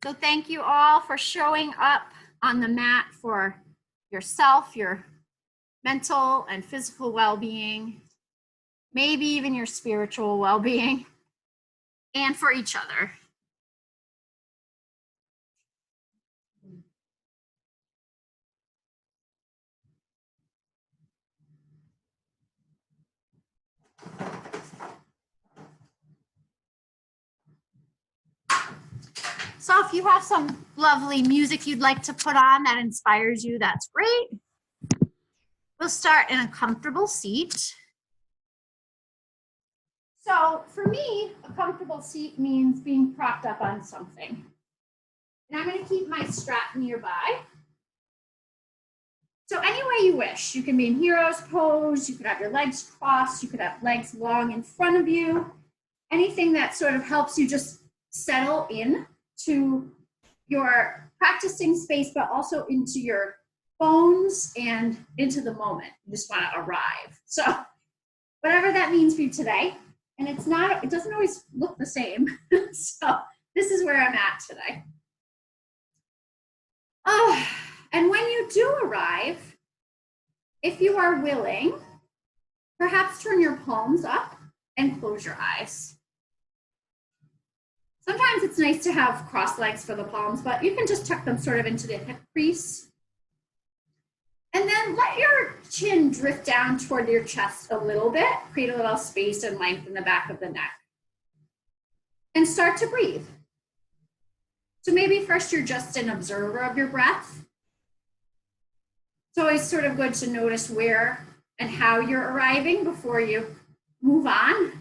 So thank you all for showing up on the mat for yourself, your mental and physical well-being, maybe even your spiritual well-being, and for each other. So if you have some lovely music you'd like to put on that inspires you, that's great. We'll start in a comfortable seat. So for me, a comfortable seat means being propped up on something. And I'm going to keep my strap nearby. So any way you wish. You can be in hero's pose, you could have your legs crossed, you could have legs long in front of you. Anything that sort of helps you just settle in to your practicing space, but also into your bones and into the moment. You just want to arrive. So whatever that means for you today. And it doesn't always look the same. So this is where I'm at today. Oh, and when you do arrive, if you are willing, perhaps turn your palms up and close your eyes. Sometimes it's nice to have crossed legs for the palms, but you can just tuck them sort of into the hip crease. And then let your chin drift down toward your chest a little bit, create a little space and length in the back of the neck. And start to breathe. So maybe first you're just an observer of your breath. It's always sort of good to notice where and how you're arriving before you move on.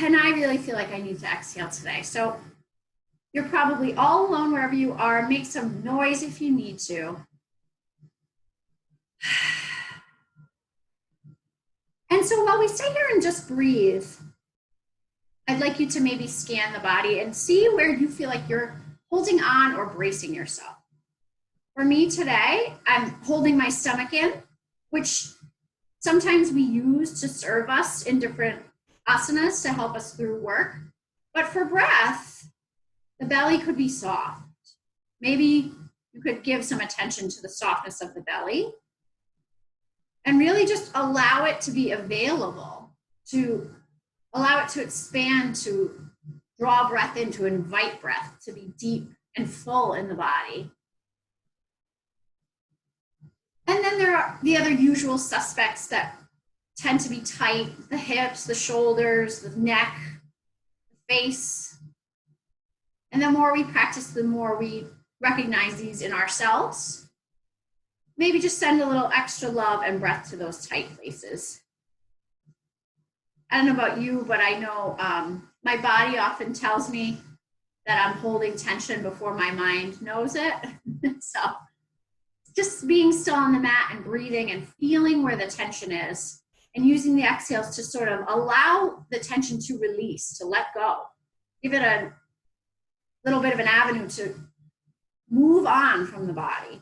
And I really feel like I need to exhale today. So you're probably all alone wherever you are. Make some noise if you need to. And so while we stay here and just breathe, I'd like you to maybe scan the body and see where you feel like you're holding on or bracing yourself. For me today, I'm holding my stomach in, which sometimes we use to serve us in different asanas to help us through work. But for breath, the belly could be soft. Maybe you could give some attention to the softness of the belly and really just allow it to be available, to allow it to expand, to draw breath in, to invite breath, to be deep and full in the body. And then there are the other usual suspects that tend to be tight: the hips, the shoulders, the neck, the face. And the more we practice, the more we recognize these in ourselves. Maybe just send a little extra love and breath to those tight places. I don't know about you, but I know my body often tells me that I'm holding tension before my mind knows it. So just being still on the mat and breathing and feeling where the tension is, and using the exhales to sort of allow the tension to release, to let go. Give it a little bit of an avenue to move on from the body.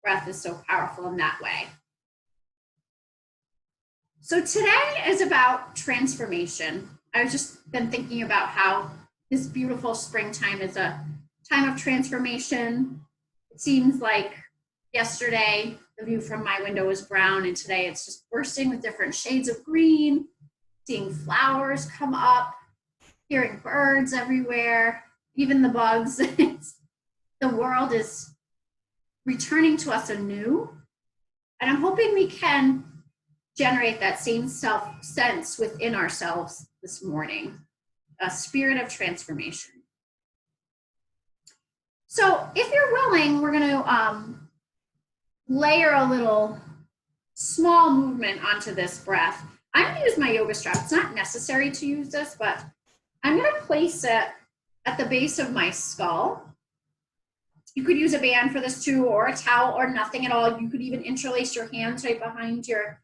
Breath is so powerful in that way. So today is about transformation. I've just been thinking about how this beautiful springtime is a time of transformation. It seems like yesterday the view from my window was brown, and today it's just bursting with different shades of green, seeing flowers come up, hearing birds everywhere, even the bugs. The world is returning to us anew, and I'm hoping we can generate that same sense within ourselves this morning, a spirit of transformation. So if you're willing, we're going to layer a little small movement onto this breath. I'm going to use my yoga strap. It's not necessary to use this, but I'm going to place it at the base of my skull. You could use a band for this too, or a towel, or nothing at all. You could even interlace your hands right behind your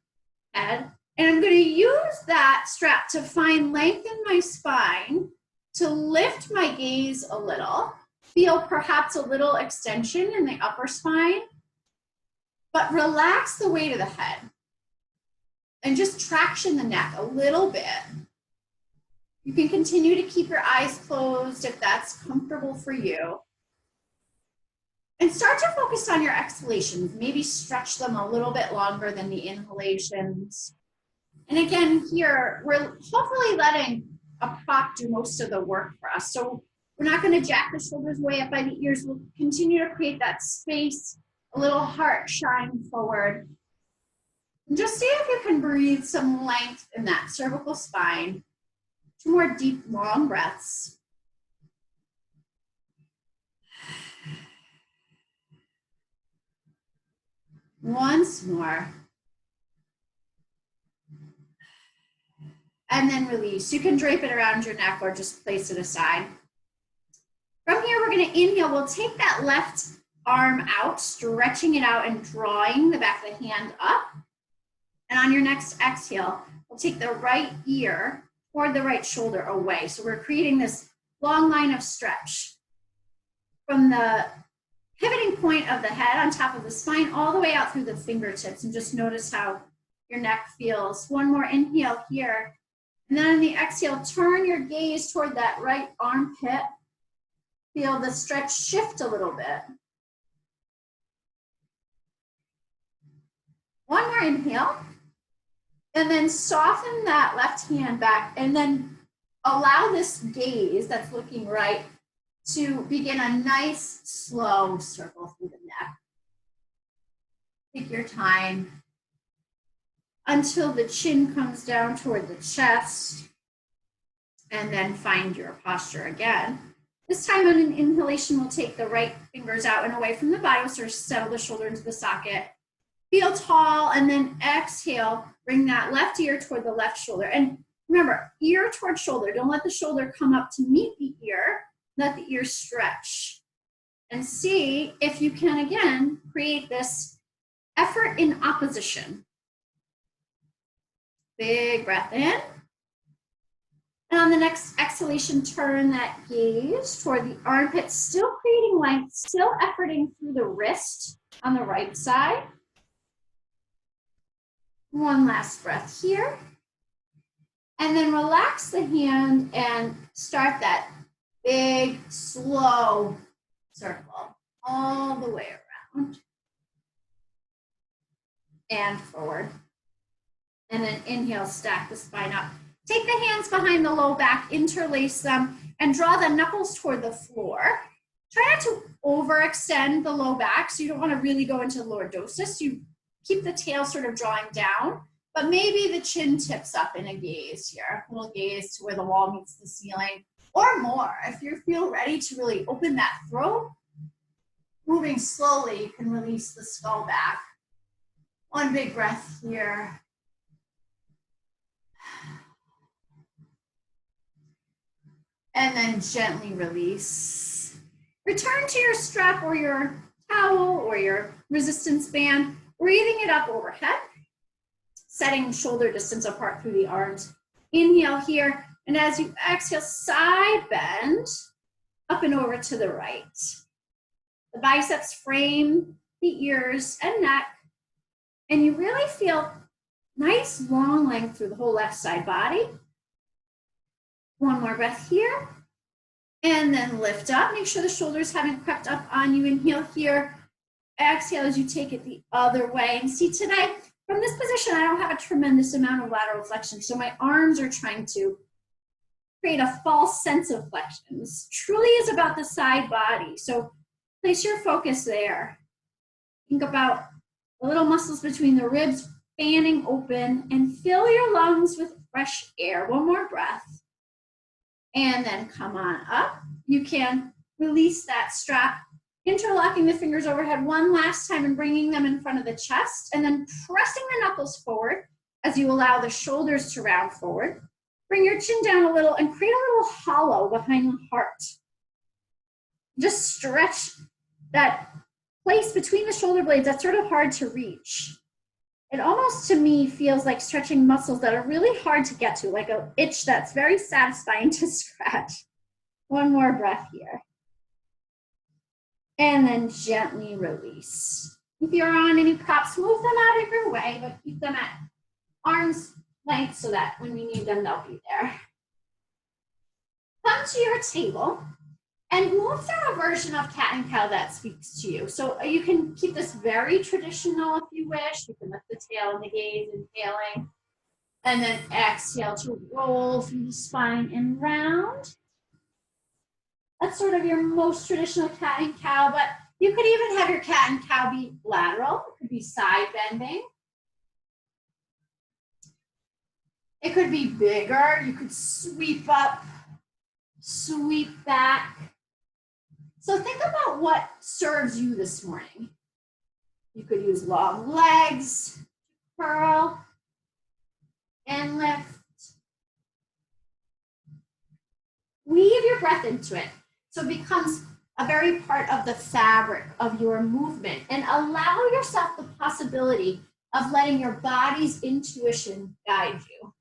head. And I'm going to use that strap to find length in my spine, to lift my gaze a little, feel perhaps a little extension in the upper spine, but relax the weight of the head and just traction the neck a little bit. You can continue to keep your eyes closed if that's comfortable for you. And start to focus on your exhalations. Maybe stretch them a little bit longer than the inhalations. And again, here, we're hopefully letting a prop do most of the work for us. So we're not going to jack the shoulders way up by the ears. We'll continue to create that space, a little heart shine forward. And just see if you can breathe some length in that cervical spine. 2 more deep, long breaths. Once more. And then release. You can drape it around your neck or just place it aside. From here, we're going to inhale. We'll take that left arm out, stretching it out and drawing the back of the hand up. And on your next exhale, we'll take the right ear toward the right shoulder away. So we're creating this long line of stretch from the pivoting point of the head on top of the spine all the way out through the fingertips. And just notice how your neck feels. One more inhale here. And then on the exhale, turn your gaze toward that right armpit. Feel the stretch shift a little bit. One more inhale. And then soften that left hand back and then allow this gaze that's looking right to begin a nice, slow circle through the neck. Take your time until the chin comes down toward the chest, and then find your posture again. This time on an inhalation, we'll take the right fingers out and away from the body. We'll sort of settle the shoulder into the socket. Feel tall, and then exhale, bring that left ear toward the left shoulder. And remember, ear toward shoulder. Don't let the shoulder come up to meet the ear. Let the ear stretch. And see if you can, again, create this effort in opposition. Big breath in. And on the next exhalation, turn that gaze toward the armpit, still creating length, still efforting through the wrist on the right side. One last breath here. And then relax the hand and start that big, slow circle all the way around and forward. And then inhale, stack the spine up. Take the hands behind the low back, interlace them, and draw the knuckles toward the floor. Try not to overextend the low back, so you don't want to really go into lordosis. You keep the tail sort of drawing down, but maybe the chin tips up in a gaze here, a little gaze to where the wall meets the ceiling, or more. If you feel ready to really open that throat, moving slowly, you can release the skull back. One big breath here. And then gently release. Return to your strap or your towel or your resistance band, breathing it up overhead, setting shoulder distance apart through the arms. Inhale here, and as you exhale, side bend up and over to the right. The biceps frame the ears and neck, and you really feel nice long length through the whole left side body. One more breath here, and then lift up. Make sure the shoulders haven't crept up on you. Inhale here, exhale as you take it the other way. And see, today, from this position, I don't have a tremendous amount of lateral flexion, so my arms are trying to create a false sense of flexion. This truly is about the side body, so place your focus there. Think about the little muscles between the ribs fanning open, and fill your lungs with fresh air. One more breath. And then come on up. You can release that strap, interlocking the fingers overhead one last time and bringing them in front of the chest, and then pressing the knuckles forward as you allow the shoulders to round forward. Bring your chin down a little and create a little hollow behind the heart. Just stretch that place between the shoulder blades that's sort of hard to reach. It almost, to me, feels like stretching muscles that are really hard to get to, like an itch that's very satisfying to scratch. One more breath here. And then gently release. If you're on any props, move them out of your way, but keep them at arm's length so that when we need them, they'll be there. come to your table and move through a version of cat and cow that speaks to you. So you can keep this very traditional if you wish. You can lift the tail and the gaze, inhaling, and then exhale to roll through the spine and round. That's sort of your most traditional cat and cow, but you could even have your cat and cow be lateral. It could be side bending. It could be bigger. You could sweep up, sweep back. So think about what serves you this morning. You could use long legs, curl, and lift. Weave your breath into it so it becomes a very part of the fabric of your movement, and allow yourself the possibility of letting your body's intuition guide you.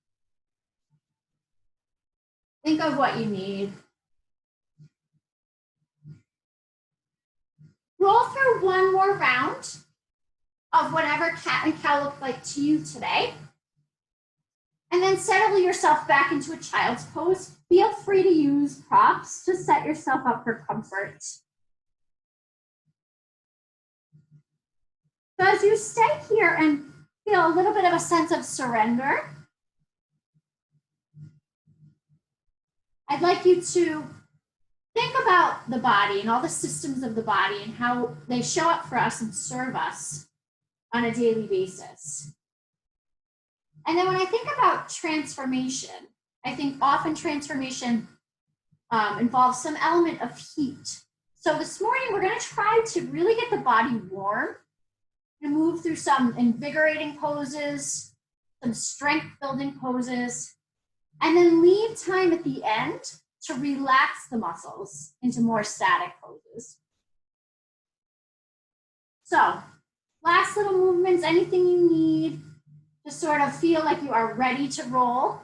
Think of what you need. Roll through one more round of whatever cat and cow look like to you today. And then settle yourself back into a child's pose. Feel free to use props to set yourself up for comfort. So as you stay here and feel a little bit of a sense of surrender, I'd like you to think about the body and all the systems of the body and how they show up for us and serve us on a daily basis. And then when I think about transformation, I think often transformation involves some element of heat. So this morning, we're going to try to really get the body warm and move through some invigorating poses, some strength building poses, and then leave time at the end to relax the muscles into more static poses. So last little movements, anything you need to sort of feel like you are ready to roll.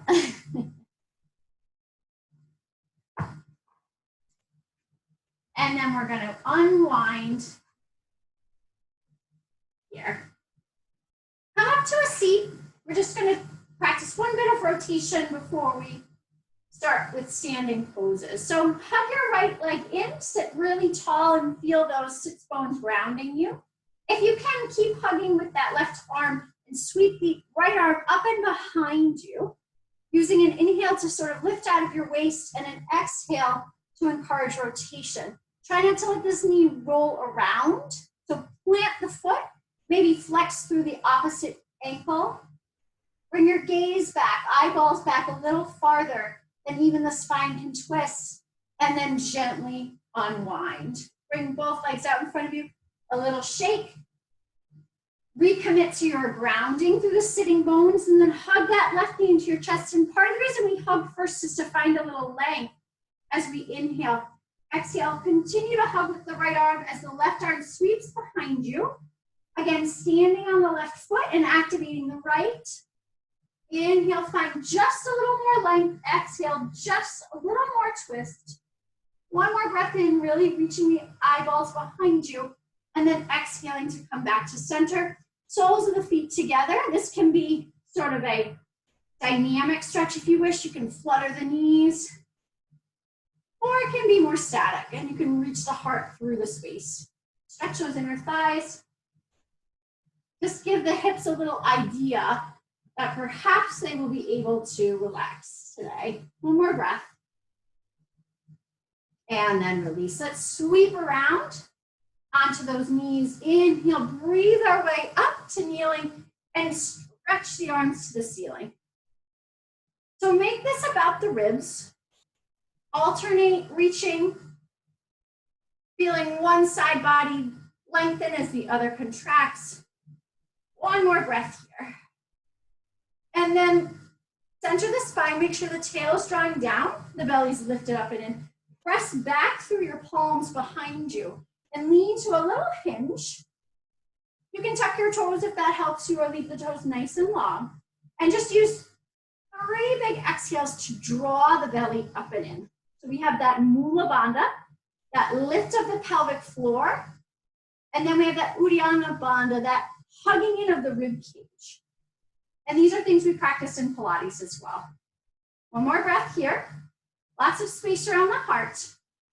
And then we're going to unwind here. Come up to a seat. We're just going to practice one bit of rotation before we start with standing poses. So hug your right leg in, sit really tall and feel those sits bones grounding you. If you can, keep hugging with that left arm and sweep the right arm up and behind you, using an inhale to sort of lift out of your waist and an exhale to encourage rotation. Try not to let this knee roll around. So plant the foot, maybe flex through the opposite ankle. Bring your gaze back, eyeballs back a little farther than even the spine can twist, and then gently unwind. Bring both legs out in front of you, a little shake. Recommit to your grounding through the sitting bones, and then hug that left knee into your chest. And part of the reason we hug first is to find a little length as we inhale. Exhale, continue to hug with the right arm as the left arm sweeps behind you. Again, standing on the left foot and activating the right. Inhale, find just a little more length. Exhale, just a little more twist. One more breath in, really reaching the eyeballs behind you. And then exhaling to come back to center. Soles of the feet together. This can be sort of a dynamic stretch if you wish. You can flutter the knees. Or it can be more static and you can reach the heart through the space. Stretch those inner thighs. Just give the hips a little idea that perhaps they will be able to relax today. One more breath. And then release. Let's sweep around onto those knees. Inhale, breathe our way up to kneeling and stretch the arms to the ceiling. So make this about the ribs. Alternate reaching, feeling one side body lengthen as the other contracts. One more breath here. And then center the spine, make sure the tail is drawing down, the belly's lifted up and in. Press back through your palms behind you and lean to a little hinge. You can tuck your toes if that helps you or leave the toes nice and long. And just use 3 big exhales to draw the belly up and in. So we have that Mula Bandha, that lift of the pelvic floor. And then we have that Uddiyana Bandha, that hugging in of the rib cage. And these are things we practice in Pilates as well. One more breath here. Lots of space around the heart.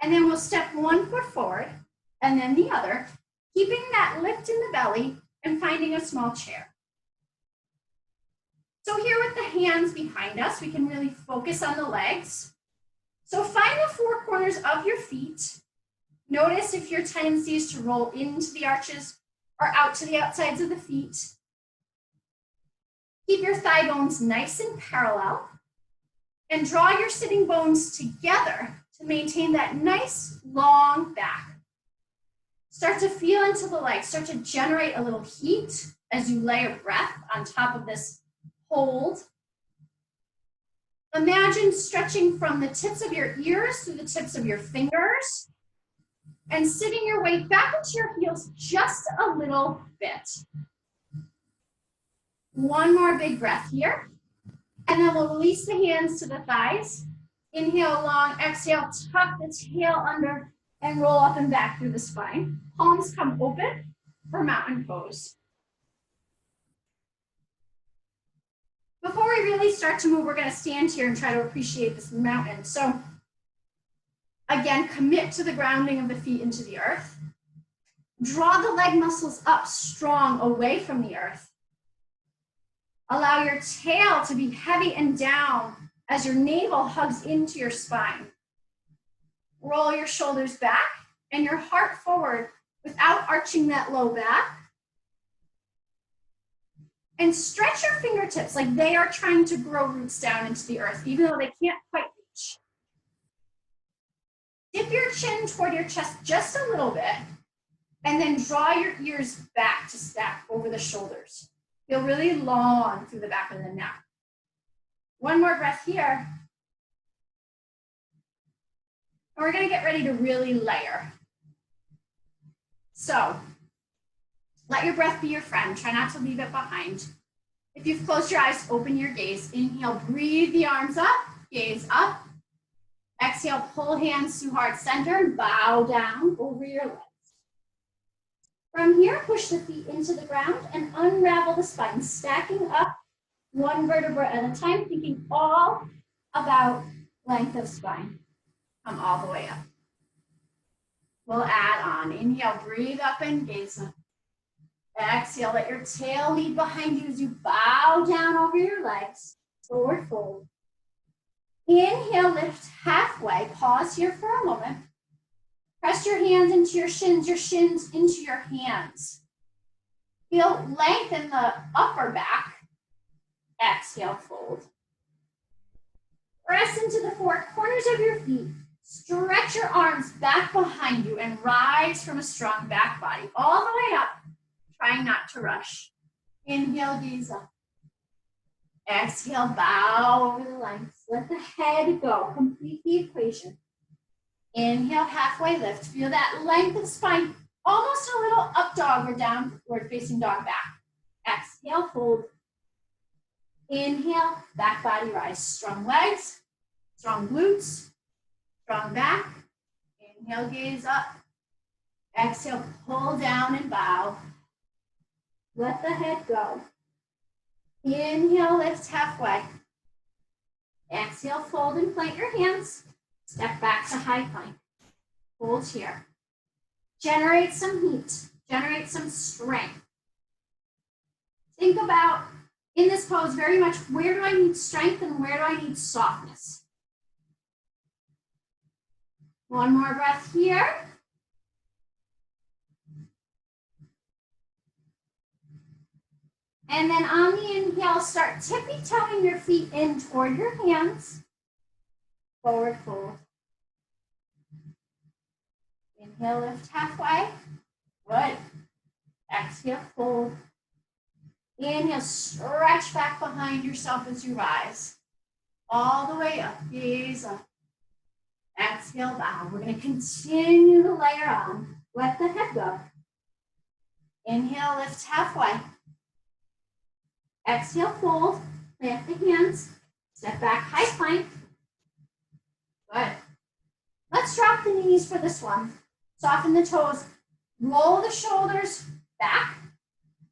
And then we'll step one foot forward and then the other, keeping that lift in the belly and finding a small chair. So here with the hands behind us, we can really focus on the legs. So find the four corners of your feet. Notice if your tendency is to roll into the arches or out to the outsides of the feet. Keep your thigh bones nice and parallel and draw your sitting bones together to maintain that nice long back. Start to feel into the legs, start to generate a little heat as you layer breath on top of this hold. Imagine stretching from the tips of your ears to the tips of your fingers and sitting your weight back into your heels just a little bit. One more big breath here. And then we'll release the hands to the thighs. Inhale long, exhale, tuck the tail under and roll up and back through the spine. Palms come open for mountain pose. Before we really start to move, we're going to stand here and try to appreciate this mountain. So again, commit to the grounding of the feet into the earth. Draw the leg muscles up strong away from the earth. Allow your tail to be heavy and down as your navel hugs into your spine. Roll your shoulders back and your heart forward without arching that low back. And stretch your fingertips like they are trying to grow roots down into the earth, even though they can't quite reach. Dip your chin toward your chest just a little bit, and then draw your ears back to stack over the shoulders. Feel really long through the back of the neck. One more breath here. And we're gonna get ready to really layer. So, let your breath be your friend. Try not to leave it behind. If you've closed your eyes, open your gaze. Inhale, breathe the arms up, gaze up. Exhale, pull hands to heart center and bow down over your legs. From here, push the feet into the ground and unravel the spine, stacking up one vertebra at a time, thinking all about length of spine. Come all the way up. We'll add on. Inhale, breathe up and gaze up. Exhale, let your tail lead behind you as you bow down over your legs. Forward fold. Inhale, lift halfway. Pause here for a moment. Press your hands into your shins into your hands. Feel length in the upper back. Exhale, fold. Press into the four corners of your feet. Stretch your arms back behind you and rise from a strong back body all the way up. Trying not to rush. Inhale, gaze up. Exhale, bow over the legs. Let the head go. Complete the equation. Inhale, halfway lift. Feel that length of spine. Almost a little up dog or downward facing dog back. Exhale, fold. Inhale, back body rise. Strong legs, strong glutes, strong back. Inhale, gaze up. Exhale, pull down and bow. Let the head go. Inhale, lift halfway. Exhale, fold and plant your hands. Step back to high plank. Hold here. Generate some heat. Generate some strength. Think about, in this pose, very much, where do I need strength and where do I need softness? One more breath here. And then on the inhale, start tippy-toeing your feet in toward your hands. Forward fold. Inhale, lift halfway. Good. Exhale, fold. Inhale, stretch back behind yourself as you rise. All the way up, gaze up. Exhale, bow. We're going to continue to layer on. Let the head go. Inhale, lift halfway. Exhale, fold, plant the hands, step back, high plank. Good. Let's drop the knees for this one. Soften the toes, roll the shoulders back,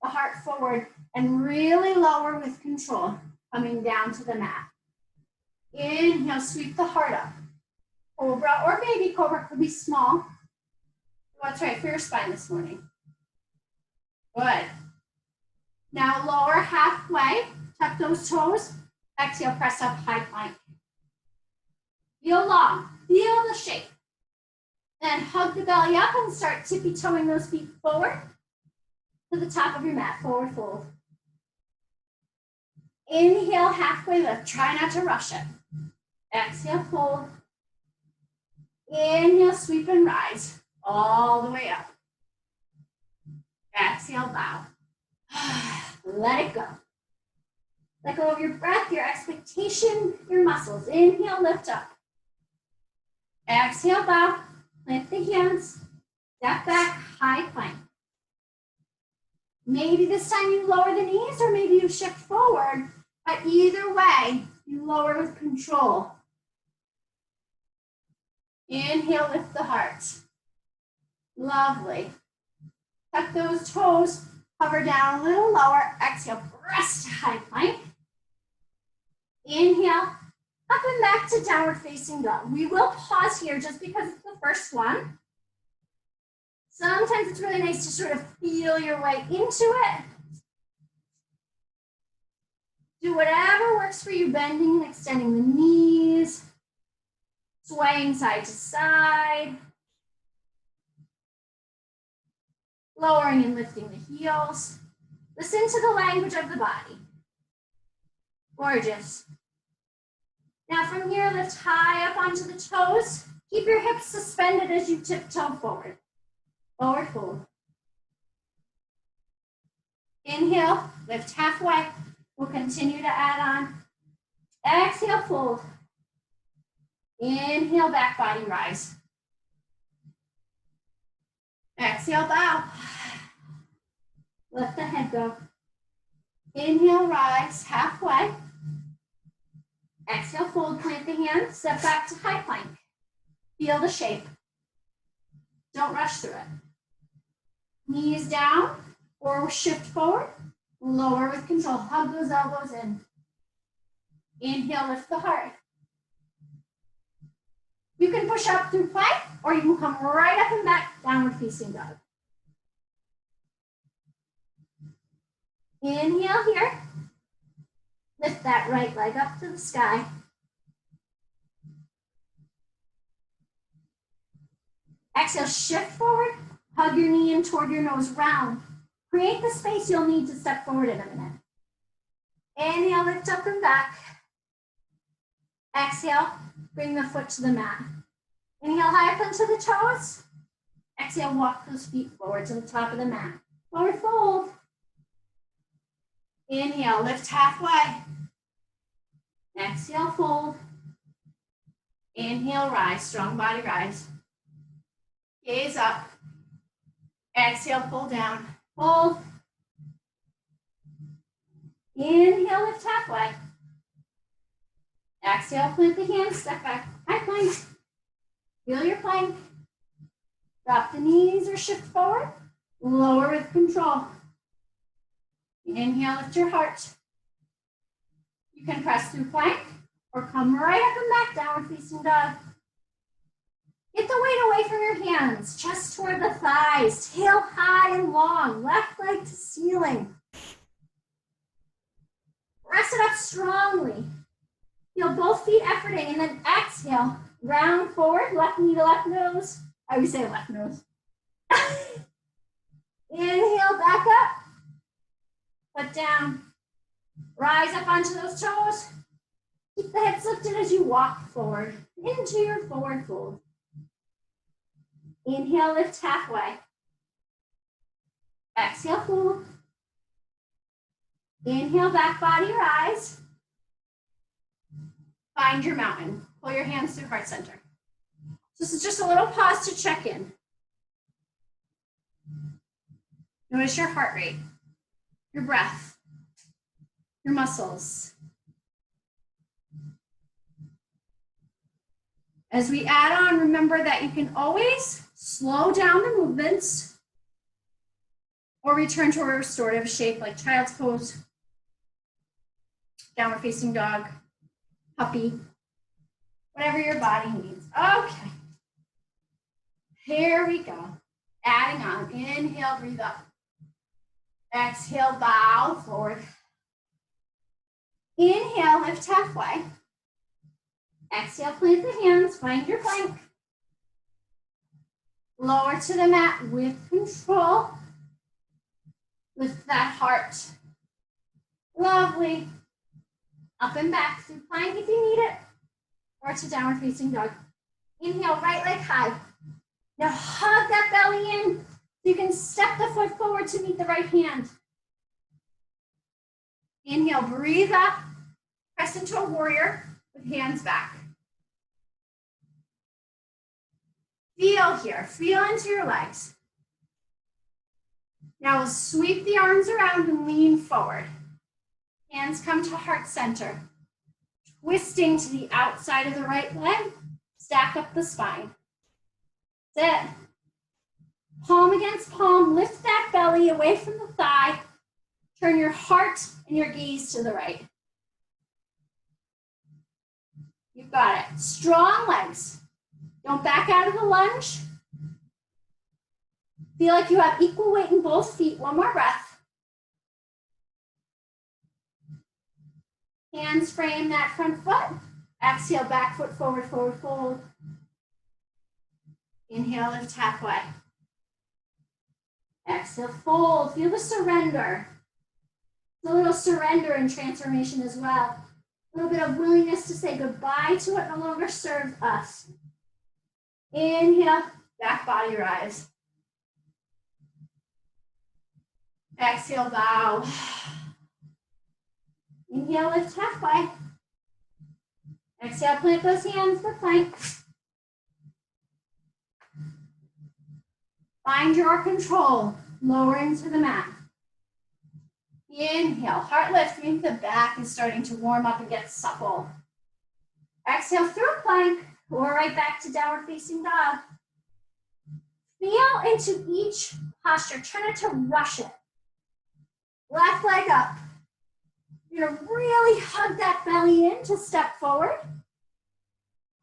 the heart forward, and really lower with control, coming down to the mat. Inhale, sweep the heart up. cobra or baby cobra, could be small. Let's try for your spine this morning. Good. Now lower halfway, tuck those toes. Exhale, press up, high plank. Feel long, feel the shape. Then hug the belly up and start tippy-toeing those feet forward to the top of your mat, forward fold. Inhale, halfway lift. Try not to rush it. Exhale, fold. Inhale, sweep and rise all the way up. Exhale, bow. Let it go. Let go of your breath, your expectation, your muscles. Inhale, lift up. Exhale, bow. Lift the hands. Step back, high plank. Maybe this time you lower the knees or maybe you shift forward. But either way, you lower with control. Inhale, lift the heart. Lovely. Tuck those toes, hover down a little lower. Exhale, press to high plank. Inhale, up and back to downward facing dog. We will pause here just because it's the first one. Sometimes it's really nice to sort of feel your way into it. Do whatever works for you, bending and extending the knees, swaying side to side, lowering and lifting the heels. Listen to the language of the body. Gorgeous. Now from here, lift high up onto the toes. Keep your hips suspended as you tiptoe forward. Forward fold. Inhale, lift halfway. We'll continue to add on. Exhale, fold. Inhale, back body rise. Exhale, bow. Let the head go. Inhale, rise, halfway. Exhale, fold, plant the hands, step back to high plank. Feel the shape. Don't rush through it. Knees down or shift forward. Lower with control. Hug those elbows in. Inhale, lift the heart. You can push up through plank or you can come right up and back, downward facing dog. Inhale here. Lift that right leg up to the sky. Exhale, shift forward. Hug your knee in toward your nose, round. Create the space you'll need to step forward in a minute. Inhale, lift up and back. Exhale, bring the foot to the mat. Inhale, high up into the toes. Exhale, walk those feet forward to the top of the mat. Forward fold. Inhale, lift halfway. Exhale, fold. Inhale, rise, strong body rise. Gaze up. Exhale, pull down. Fold. Inhale, lift halfway. Exhale, plant the hands, step back. High plank. Feel your plank. Drop the knees or shift forward. Lower with control. Inhale, lift your heart. You can press through plank or come right up and back, downward facing dog. Get the weight away from your hands, chest toward the thighs, tail high and long, left leg to ceiling. Press it up strongly. Feel both feet efforting and then exhale, round forward, left knee to left nose. I always say left nose. Inhale, back up. Foot down. Rise up onto those toes. Keep the hips lifted as you walk forward into your forward fold. Inhale, lift halfway. Exhale, fold. Inhale, back body rise. Find your mountain. Pull your hands through heart center. So this is just a little pause to check in. Notice your heart rate, your breath, your muscles. As we add on, remember that you can always slow down the movements or return to a restorative shape like child's pose, downward facing dog, puppy. whatever your body needs. Okay. Here we go. Adding on. Inhale, breathe up. Exhale, bow forward. Inhale, lift halfway. Exhale, plant the hands, find your plank. Lower to the mat with control. Lift that heart. Lovely. Up and back through plank if you need it, or to downward facing dog. Inhale, right leg high. Now hug that belly in so you can step the foot forward to meet the right hand. Inhale, breathe up. Press into a warrior with hands back. Feel here, feel into your legs. Now we'll sweep the arms around and lean forward. Hands come to heart center. Twisting to the outside of the right leg, stack up the spine. That's it. Palm against palm, lift that belly away from the thigh. Turn your heart and your gaze to the right. You've got it. Strong legs. Don't back out of the lunge. Feel like you have equal weight in both feet. One more breath. Hands frame that front foot. Exhale, back foot forward, forward fold. Inhale, lift halfway. Exhale, fold. Feel the surrender. It's a little surrender and transformation as well. A little bit of willingness to say goodbye to what no longer serves us. Inhale, back body rise. Exhale, bow. Inhale, lift halfway. Exhale, plant those hands for plank. Find your control, lowering to the mat. Inhale, heart lift, means the back is starting to warm up and get supple. Exhale through a plank, or right back to downward facing dog. Feel into each posture, try not to rush it. Left leg up. You're gonna really hug that belly in to step forward.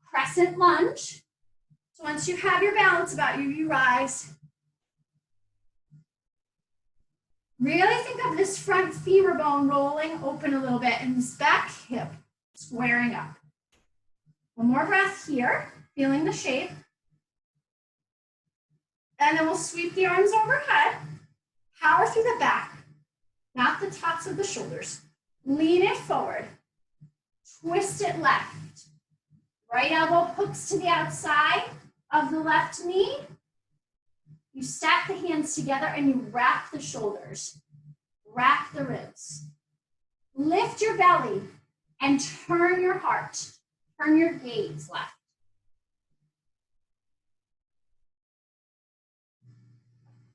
Crescent lunge. So once you have your balance about you, you rise. Really think of this front femur bone rolling open a little bit and this back hip squaring up. One more breath here, feeling the shape. And then we'll sweep the arms overhead, power through the back, not the tops of the shoulders. Lean it forward, twist it left. Right elbow hooks to the outside of the left knee. You stack the hands together and you wrap the shoulders, wrap the ribs. Lift your belly and turn your heart, turn your gaze left.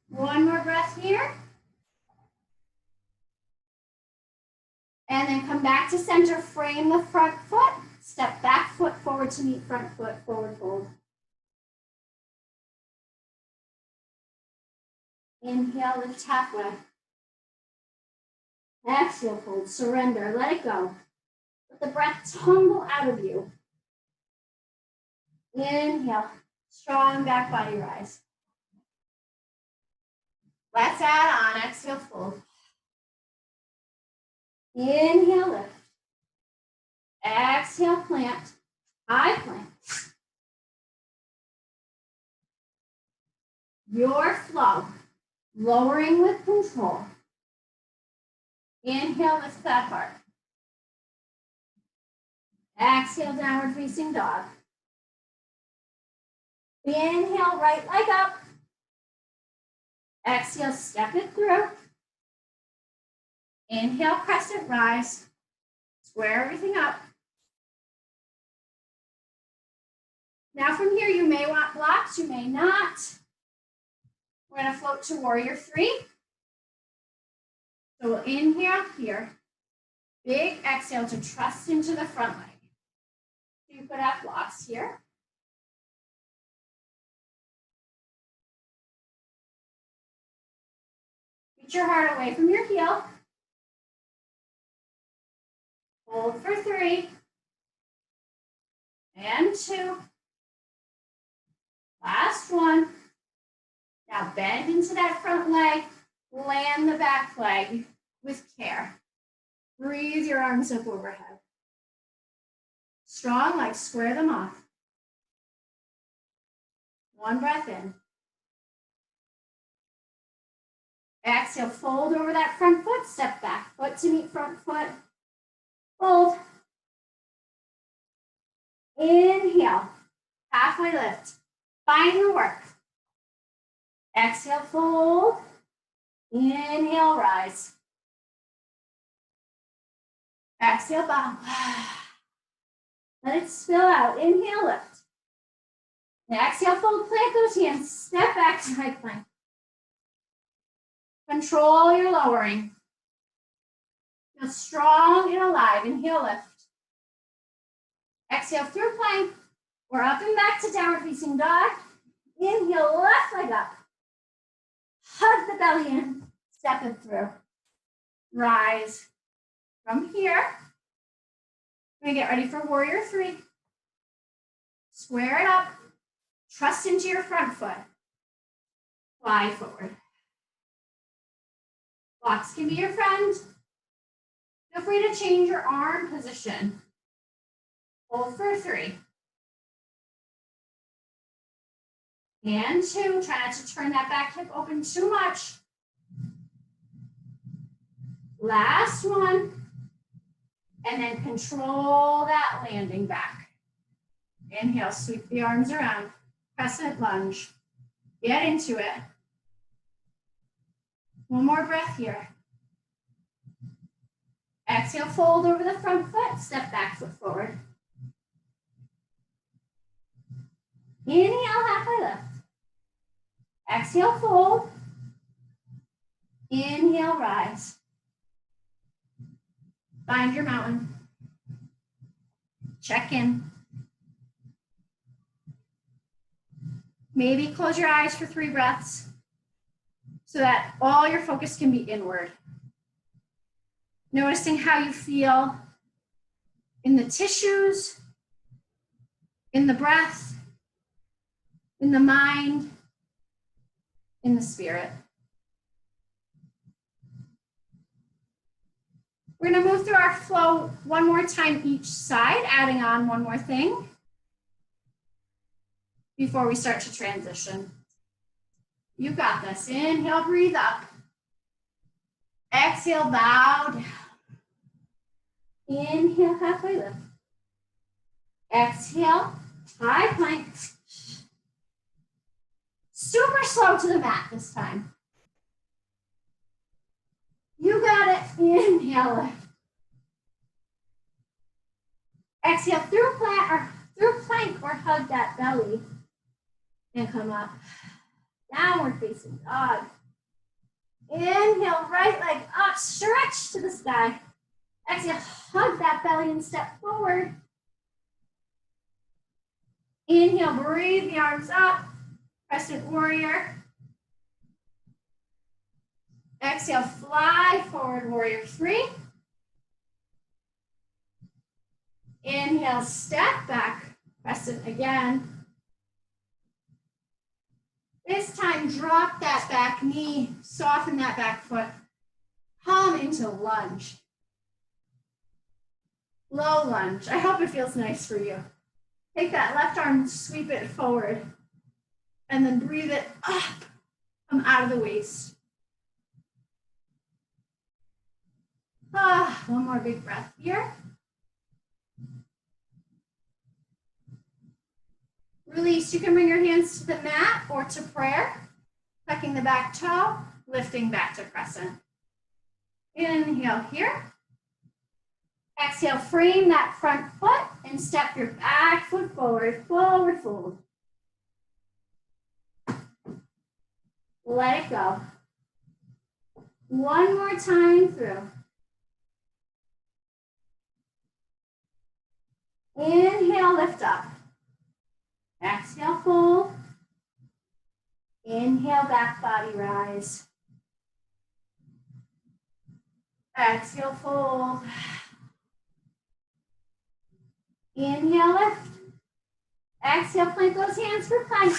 One more breath here. And then come back to center, frame the front foot, step back foot forward to meet front foot, forward fold. Inhale, lift halfway. Exhale, fold, surrender, let it go. Let the breath tumble out of you. Inhale, strong back body rise. Let's add on, exhale, fold. Inhale, lift. Exhale, plant, high plank. Your flow, lowering with control. Inhale, lift that heart. Exhale, downward facing dog. Inhale, right leg up. Exhale, step it through. Inhale, crescent rise. Square everything up. Now from here, you may want blocks, you may not. We're going to float to warrior three. So we'll inhale here. Big exhale to trust into the front leg. So you could have blocks here. Reach your heart away from your heel. Hold for three. and 2. Last one. Now bend into that front leg, land the back leg with care. Breathe your arms up overhead. Strong legs, square them off. One breath in. Exhale, fold over that front foot, step back, foot to meet front foot. Fold. Inhale, halfway lift. Find your work. Exhale, fold. Inhale, rise. Exhale, bow. Let it spill out. Inhale, lift. Exhale, fold, plant those hands. Step back to high plank. Control your lowering. Feel strong and alive. Inhale, lift. Exhale, through plank. We're up and back to downward facing dog. Inhale, left leg up. Hug the belly in. Step it through. Rise. From here, we're going to get ready for warrior 3. Square it up. Trust into your front foot. Fly forward. Blocks can be your friend. Feel free to change your arm position. Hold for 3. And 2. Try not to turn that back hip open too much. Last one. And then control that landing back. Inhale, sweep the arms around. Crescent lunge. Get into it. One more breath here. Exhale, fold over the front foot. Step back foot forward. Inhale, halfway lift. Exhale, fold. Inhale, rise. Find your mountain. Check in. Maybe close your eyes for 3 breaths so that all your focus can be inward. Noticing how you feel in the tissues, in the breath, in the mind, in the spirit. We're going to move through our flow one more time each side, adding on one more thing before we start to transition. You got this. Inhale, breathe up. Exhale, bow down. Inhale, halfway lift. Exhale, high plank. Super slow to the mat this time. You got it. Inhale, lift. Exhale, through plank or hug that belly and come up. Downward facing dog. Inhale, right leg up, stretch to the sky. Exhale, hug that belly and step forward. Inhale, breathe the arms up. Crescent warrior. Exhale, fly forward, warrior 3. Inhale, step back, crescent again. This time, drop that back knee, soften that back foot. Come into lunge. Low lunge. I hope it feels nice for you. Take that left arm, sweep it forward, and then breathe it up. Come out of the waist. One more big breath here. Release. You can bring your hands to the mat or to prayer. Tucking the back toe, lifting back to crescent. Inhale here. Exhale, frame that front foot and step your back foot forward, forward fold. Let it go. One more time through. Inhale, lift up. Exhale, fold. Inhale, back body rise. Exhale, fold. Inhale, lift. Exhale, plant those hands for plank.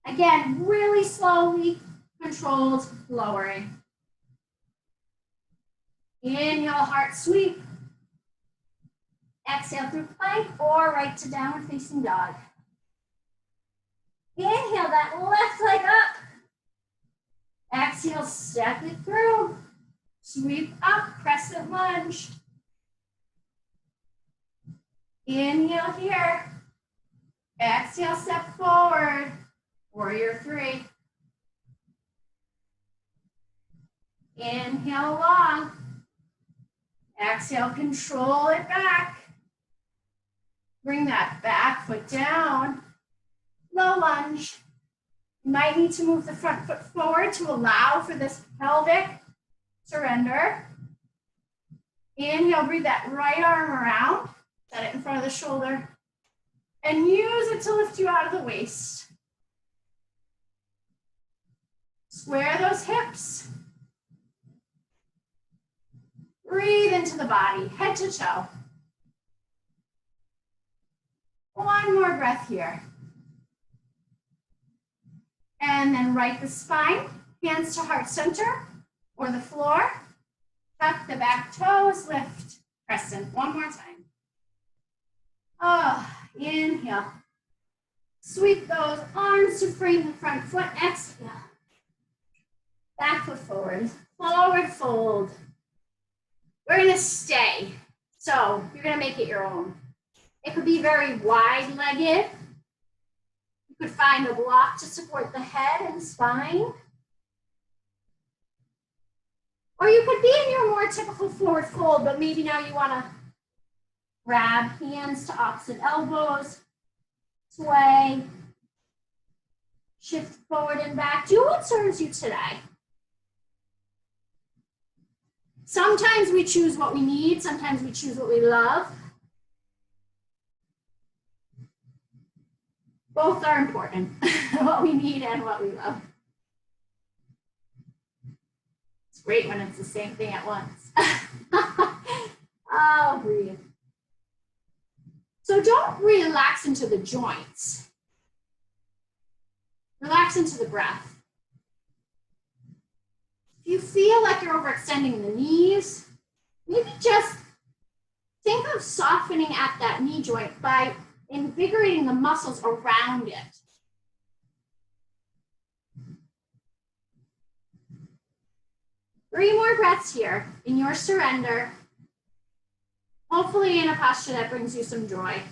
Again, really slowly, controlled lowering. Inhale, heart sweep. Exhale through plank or right to downward facing dog. Inhale that left leg up. Exhale, step it through. Sweep up, crescent lunge. Inhale here. Exhale, step forward. Warrior three. Inhale long. Exhale, control it back. Bring that back foot down. Low lunge. You might need to move the front foot forward to allow for this pelvic surrender. Inhale, breathe that right arm around. Set it in front of the shoulder. And use it to lift you out of the waist. Square those hips. Breathe into the body, head to toe. One more breath here. And then right the spine, hands to heart center or the floor. Tuck the back toes, lift, crescent. One more time. Oh, inhale. Sweep those arms to frame the front foot. Exhale. Back foot forward. Forward fold. We're going to stay. So you're going to make it your own. It could be very wide-legged. You could find a block to support the head and spine. Or you could be in your more typical forward fold, but maybe now you want to grab hands to opposite elbows, sway, shift forward and back. Do what serves you today. Sometimes we choose what we need, sometimes we choose what we love. Both are important, what we need and what we love. It's great when it's the same thing at once. Oh, breathe. So don't relax into the joints. Relax into the breath. If you feel like you're overextending the knees, maybe just think of softening at that knee joint by invigorating the muscles around it. Three more breaths here in your surrender. Hopefully in a posture that brings you some joy.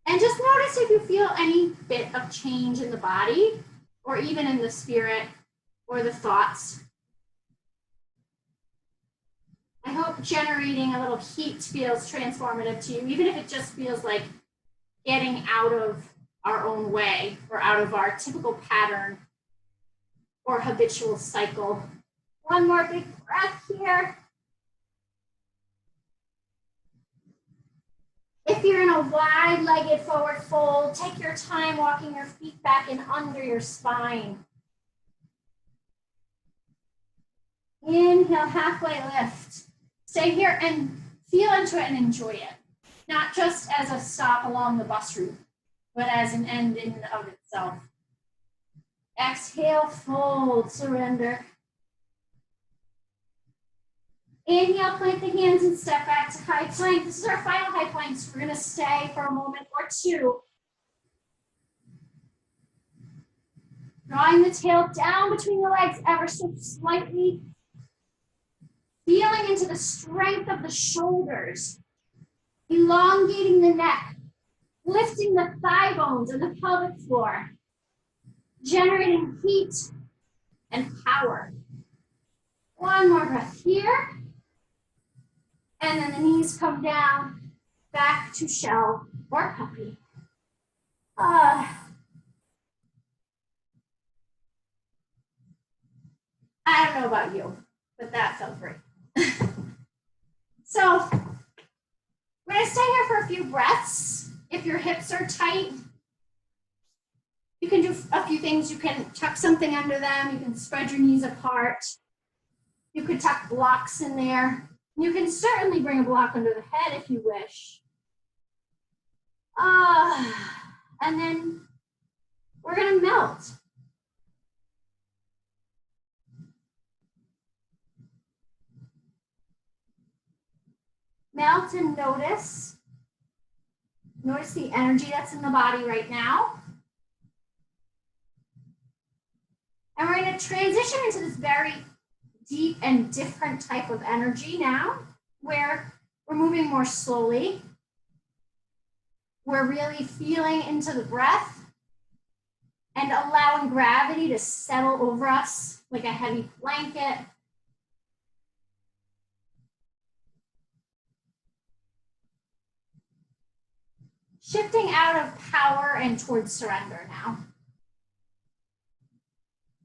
And just notice if you feel any bit of change in the body or even in the spirit or the thoughts. I hope generating a little heat feels transformative to you, even if it just feels like getting out of our own way or out of our typical pattern or habitual cycle. One more big breath here. If you're in a wide-legged forward fold, take your time walking your feet back and under your spine. Inhale, halfway lift. Stay here and feel into it and enjoy it. Not just as a stop along the bus route, but as an end in and of itself. Exhale, fold, surrender. Inhale, plant the hands and step back to high plank. This is our final high plank, so we're going to stay for a moment or two. Drawing the tail down between the legs ever so slightly. Feeling into the strength of the shoulders. Elongating the neck. Lifting the thigh bones and the pelvic floor. Generating heat and power. One more breath here. And then the knees come down, back to shell or puppy. I don't know about you, but that felt great. So we're gonna stay here for a few breaths. If your hips are tight, you can do a few things. You can tuck something under them. You can spread your knees apart. You could tuck blocks in there. You can certainly bring a block under the head if you wish. And then we're gonna melt. Melt and notice. Notice the energy that's in the body right now. And we're going to transition into this very deep and different type of energy now, where we're moving more slowly. We're really feeling into the breath and allowing gravity to settle over us like a heavy blanket. Shifting out of power and towards surrender now.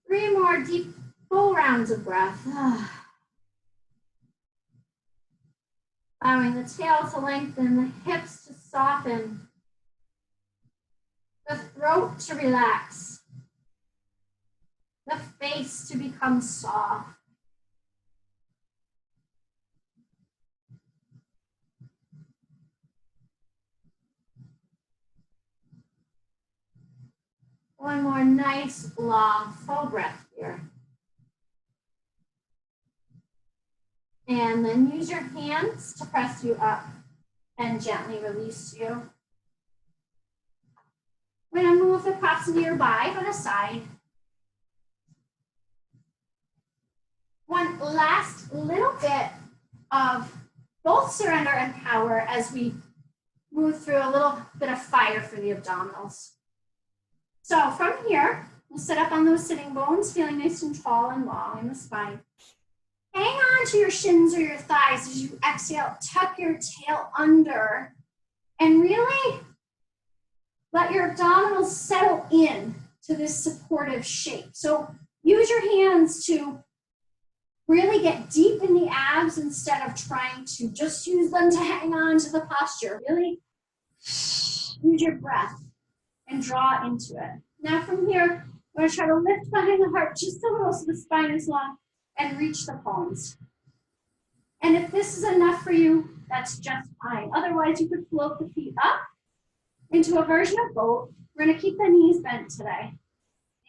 3 more deep, full rounds of breath. Allowing the tail to lengthen, the hips to soften, the throat to relax, the face to become soft. One more nice, long, full breath here. And then use your hands to press you up and gently release you. We're going to move the props nearby, but aside. One last little bit of both surrender and power as we move through a little bit of fire for the abdominals. So from here, we'll sit up on those sitting bones, feeling nice and tall and long in the spine. Hang on to your shins or your thighs as you exhale. Tuck your tail under and really let your abdominals settle in to this supportive shape. So use your hands to really get deep in the abs instead of trying to just use them to hang on to the posture. Really use your breath and draw into it. Now from here, we're going to try to lift behind the heart just a little so the spine is long and reach the palms. And if this is enough for you, that's just fine. Otherwise, you could float the feet up into a version of boat. We're going to keep the knees bent today.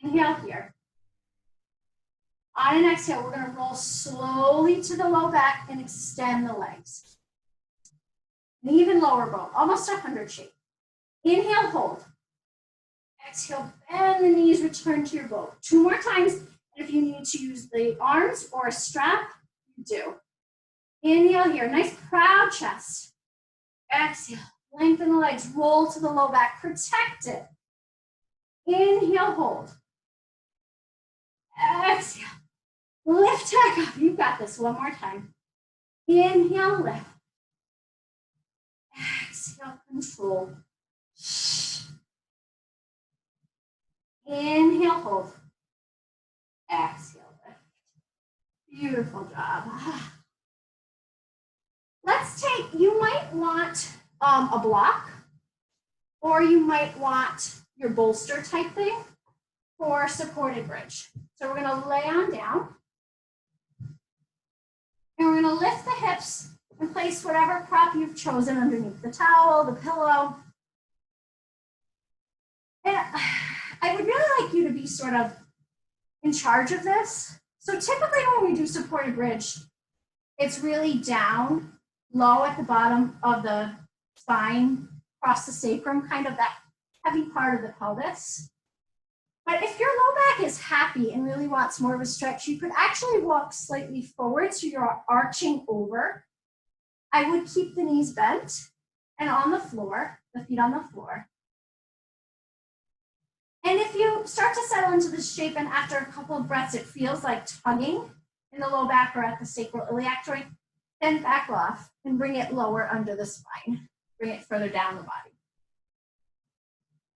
Inhale here. On an exhale, we're going to roll slowly to the low back and extend the legs. An even lower boat, almost 100 shape. Inhale, hold. Exhale, bend the knees, return to your boat. 2 more times. And if you need to use the arms or a strap, you do. Inhale here, nice proud chest. Exhale, lengthen the legs, roll to the low back, protect it. Inhale, hold. Exhale, lift back up. You've got this. One more time. Inhale, lift. Exhale, control. Inhale, hold. Exhale, lift. Beautiful job. Let's take, you might want a block, or you might want your bolster type thing for supported bridge. So we're going to lay on down. And we're going to lift the hips and place whatever prop you've chosen underneath the towel, the pillow. And I would really like you to be sort of in charge of this. So typically when we do supported bridge, it's really down, low at the bottom of the spine, across the sacrum, kind of that heavy part of the pelvis. But if your low back is happy and really wants more of a stretch, you could actually walk slightly forward so you're arching over. I would keep the knees bent and on the floor, the feet on the floor. And if you start to settle into this shape and after a couple of breaths, it feels like tugging in the low back or at the sacroiliac joint, then back off and bring it lower under the spine. Bring it further down the body.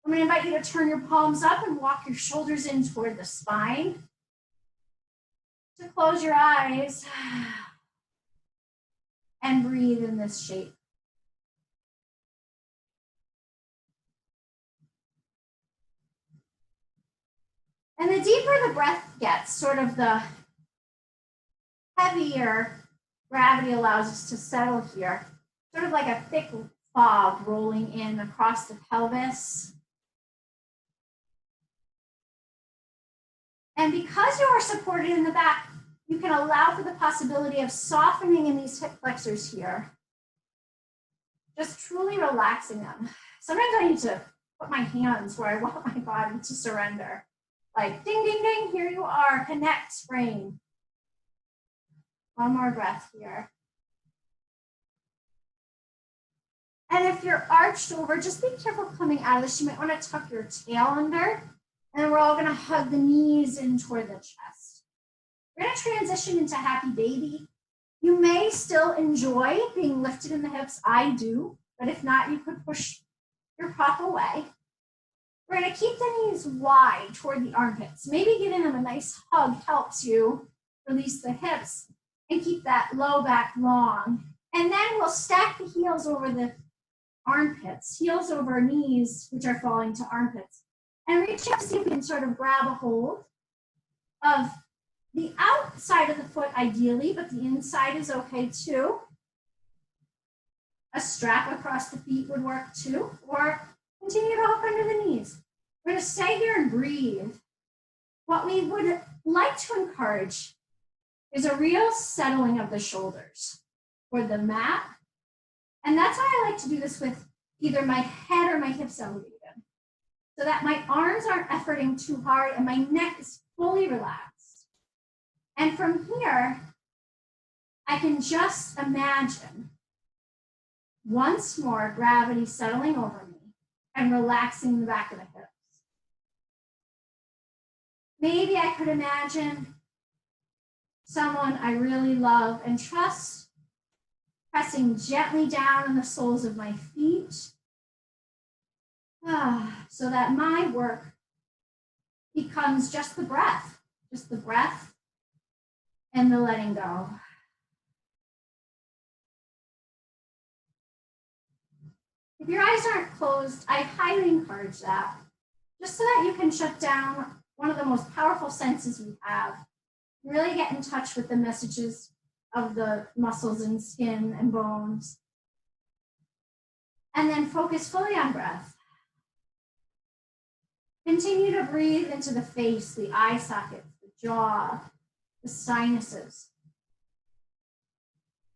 I'm going to invite you to turn your palms up and walk your shoulders in toward the spine. To close your eyes and breathe in this shape. And the deeper the breath gets, sort of the heavier gravity allows us to settle here. Sort of like a thick fog rolling in across the pelvis. And because you are supported in the back, you can allow for the possibility of softening in these hip flexors here. Just truly relaxing them. Sometimes I need to put my hands where I want my body to surrender. Like ding, ding, ding, here you are, connect, brain. One more breath here. And if you're arched over, just be careful coming out of this. You might want to tuck your tail under, and we're all going to hug the knees in toward the chest. We're going to transition into happy baby. You may still enjoy being lifted in the hips. I do, but if not, you could push your prop away. We're going to keep the knees wide toward the armpits. Maybe giving them a nice hug helps you release the hips and keep that low back long. And then we'll stack the heels over the armpits, heels over knees, which are falling to armpits. And reach up to see if we can sort of grab a hold of the outside of the foot ideally, but the inside is okay too. A strap across the feet would work too, or continue to hook under the knees. We're going to stay here and breathe. What we would like to encourage is a real settling of the shoulders toward the mat. And that's why I like to do this with either my head or my hips elevated, so that my arms aren't efforting too hard and my neck is fully relaxed. And from here, I can just imagine once more gravity settling over me and relaxing the back of the hips. Maybe I could imagine someone I really love and trust pressing gently down on the soles of my feet, so that my work becomes just the breath and the letting go. If your eyes aren't closed, I highly encourage that, just so that you can shut down one of the most powerful senses we have. Really get in touch with the messages of the muscles and skin and bones. And then focus fully on breath. Continue to breathe into the face, the eye sockets, the jaw, the sinuses.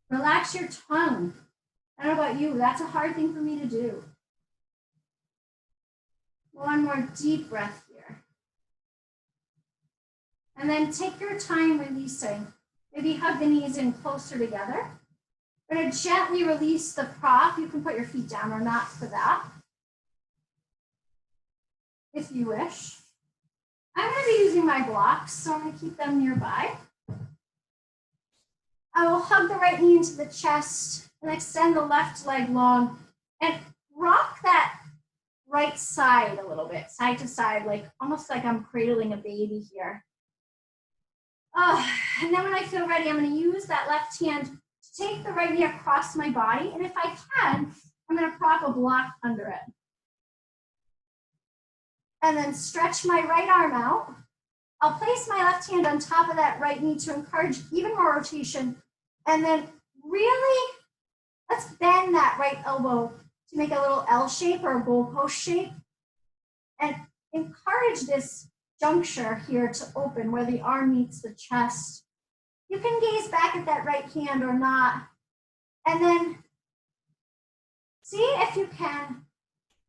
Relax your tongue. I don't know about you, that's a hard thing for me to do. One more deep breath here. And then take your time releasing. Maybe hug the knees in closer together. We're going to gently release the prop. You can put your feet down or not for that, if you wish. I'm going to be using my blocks, so I'm going to keep them nearby. I will hug the right knee into the chest and extend the left leg long and rock that right side a little bit, side to side, like almost like I'm cradling a baby here. And then when I feel ready, I'm going to use that left hand to take the right knee across my body. And if I can, I'm going to prop a block under it. And then stretch my right arm out. I'll place my left hand on top of that right knee to encourage even more rotation. And then really, let's bend that right elbow to make a little L shape or a goalpost shape. And encourage this juncture here to open where the arm meets the chest. You can gaze back at that right hand or not. And then see if you can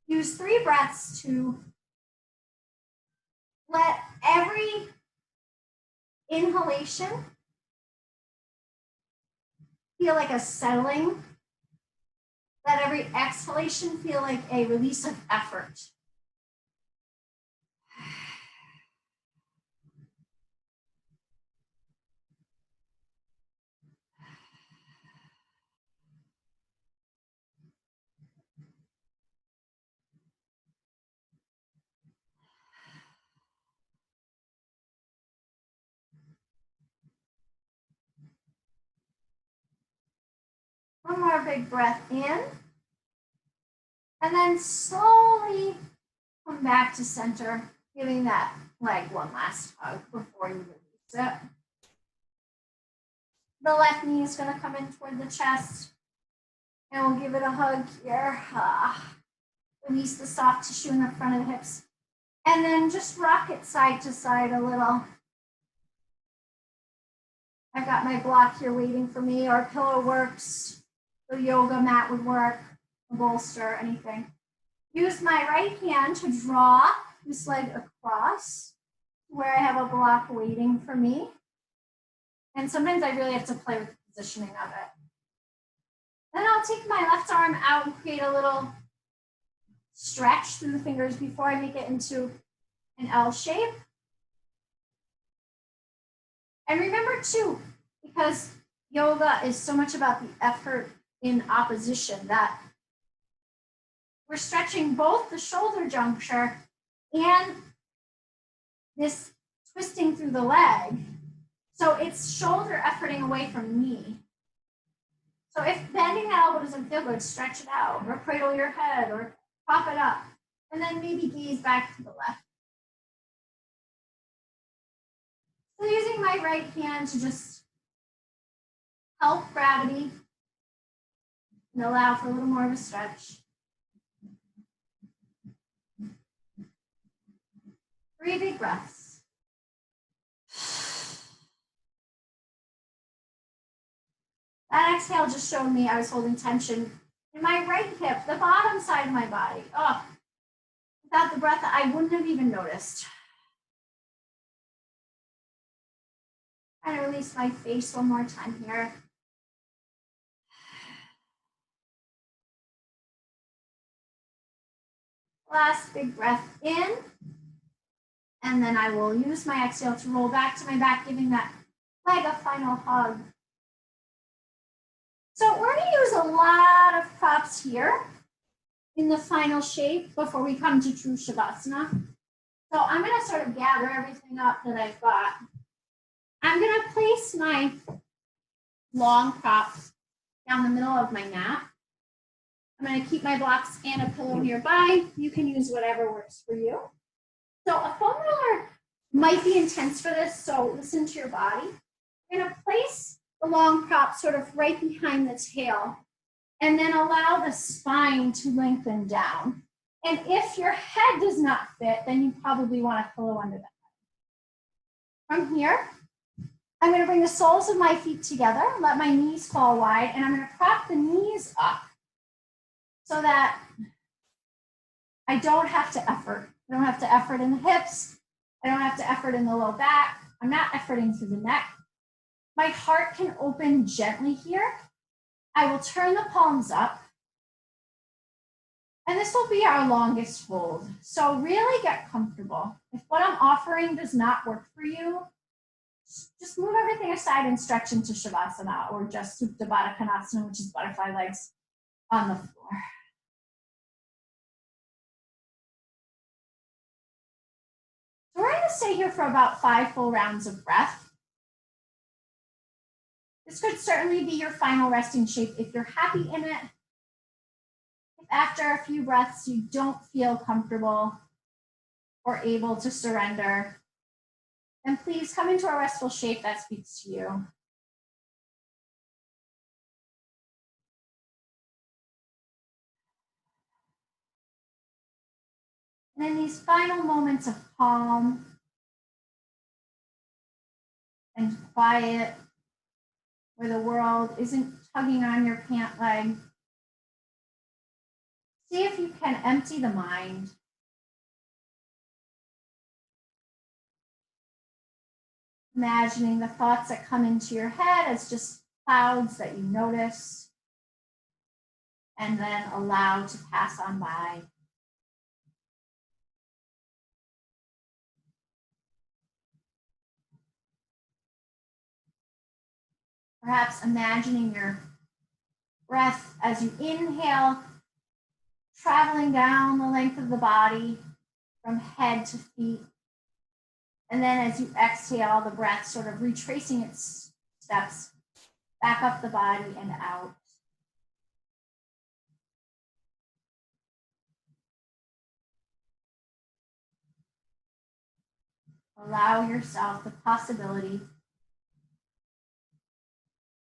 use 3 breaths to let every inhalation feel like a settling. Let every exhalation feel like a release of effort. One more big breath in. And then slowly come back to center, giving that leg one last hug before you release it. The left knee is going to come in toward the chest. And we'll give it a hug here. Release the soft tissue in the front of the hips. And then just rock it side to side a little. I've got my block here waiting for me, or pillow works. The yoga mat would work, a bolster, anything. Use my right hand to draw this leg across where I have a block waiting for me. And sometimes I really have to play with the positioning of it. Then I'll take my left arm out and create a little stretch through the fingers before I make it into an L shape. And remember too, because yoga is so much about the effort in opposition, that we're stretching both the shoulder juncture and this twisting through the leg. So it's shoulder efforting away from knee. So if bending the elbow doesn't feel good, stretch it out, or cradle your head, or prop it up, and then maybe gaze back to the left. So using my right hand to just help gravity and allow for a little more of a stretch. 3 big breaths. That exhale just showed me I was holding tension in my right hip, the bottom side of my body. Oh, without the breath, I wouldn't have even noticed. I'm gonna release my face one more time here. Last big breath in. And then I will use my exhale to roll back to my back, giving that leg a final hug. So we're going to use a lot of props here in the final shape before we come to true Shavasana. So I'm going to sort of gather everything up that I've got. I'm going to place my long prop down the middle of my mat. I'm going to keep my blocks and a pillow nearby. You can use whatever works for you. So a foam roller might be intense for this, so listen to your body. You're going to place the long prop sort of right behind the tail, and then allow the spine to lengthen down. And if your head does not fit, then you probably want a pillow under that. From here, I'm going to bring the soles of my feet together, let my knees fall wide, and I'm going to prop the knees up so that I don't have to effort. I don't have to effort in the hips. I don't have to effort in the low back. I'm not efforting through the neck. My heart can open gently here. I will turn the palms up. And this will be our longest hold. So really get comfortable. If what I'm offering does not work for you, just move everything aside and stretch into Shavasana, or just Supta Baddha Konasana, which is butterfly legs on the floor. So we're going to stay here for about 5 full rounds of breath. This could certainly be your final resting shape if you're happy in it. If after a few breaths you don't feel comfortable or able to surrender, then please come into a restful shape that speaks to you. And in these final moments of calm and quiet, where the world isn't tugging on your pant leg, see if you can empty the mind. Imagining the thoughts that come into your head as just clouds that you notice and then allow to pass on by. Perhaps imagining your breath as you inhale, traveling down the length of the body from head to feet. And then as you exhale, the breath sort of retracing its steps back up the body and out. Allow yourself the possibility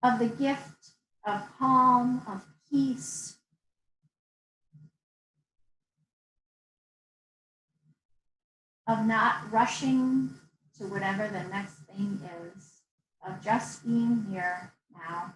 of the gift of calm, of peace, of not rushing to whatever the next thing is, of just being here now.